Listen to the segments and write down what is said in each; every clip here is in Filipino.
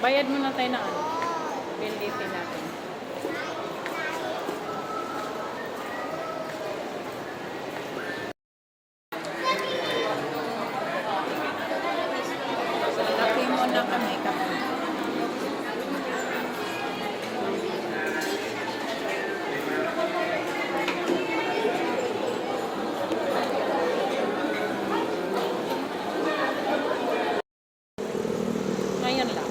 Bayad muna tayo na ano. Bilhin natin. Kape muna kami. Kape. Ngayon lang.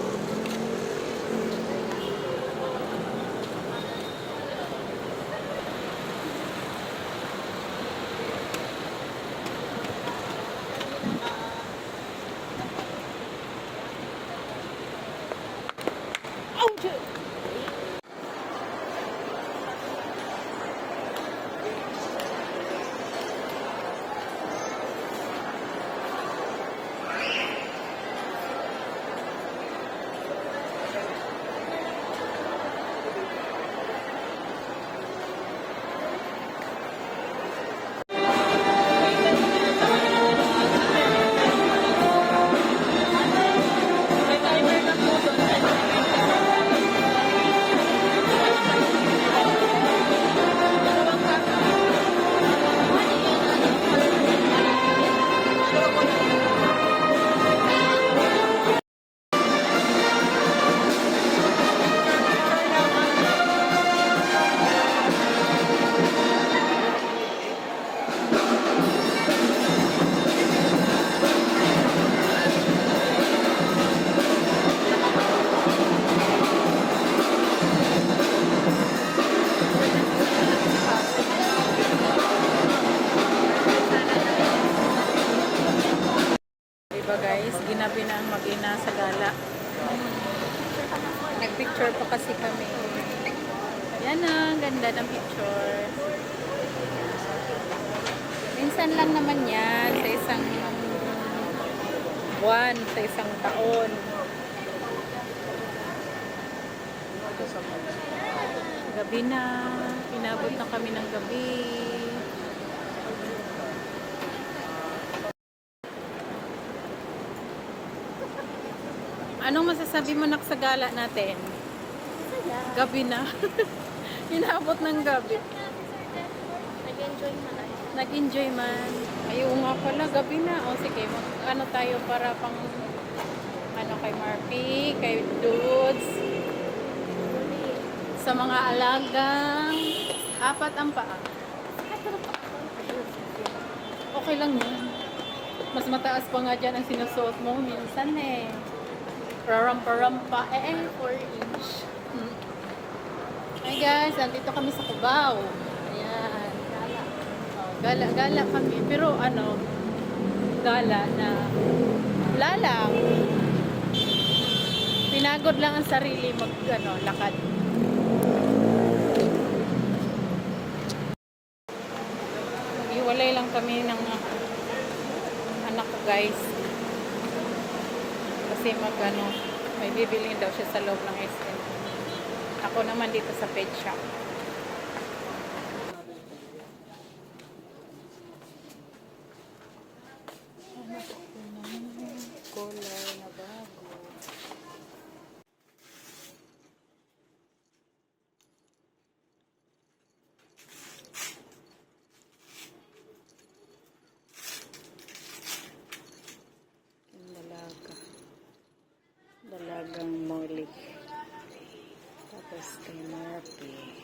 Diba guys, ginabi na ang mag-ina sa gala. Nagpicture pa kasi kami. Yan na, ganda ng picture. Minsan lang naman yan, sa isang buwan, sa isang taon. Gabi na, inabot na kami ng gabi. Anong masasabi mo nak sa gala natin? Gabi na. Inabot ng gabi. Nag-enjoy man tayo. Nag-enjoy man. Ayaw nga pala, gabi na. O sige, ano tayo para pang ano kay Marpy, kay Dudes, sa mga alagang apat ang paa. Okay lang yun. Mas mataas pa nga dyan ang sinusuot mo minsan eh. Rarampa-rampa. 4 inch. Hi guys, nandito kami sa Cubao. Ayan. Gala kami. Pero ano, gala na lalang. Pinagod lang ang sarili lakad. Iwalay lang kami ng anak ko guys. Kasi may bibilin daw siya sa loob ng SM. Ako naman dito sa pet shop. Color na bago. Dalagang Molly. Tapos kay Marpy.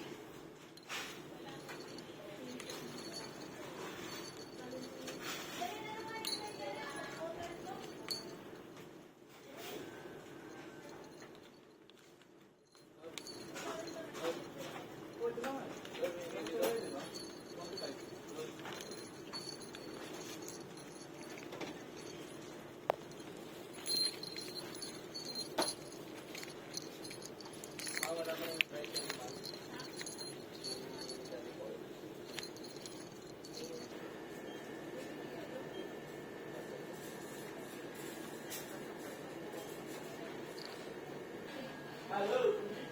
Hello.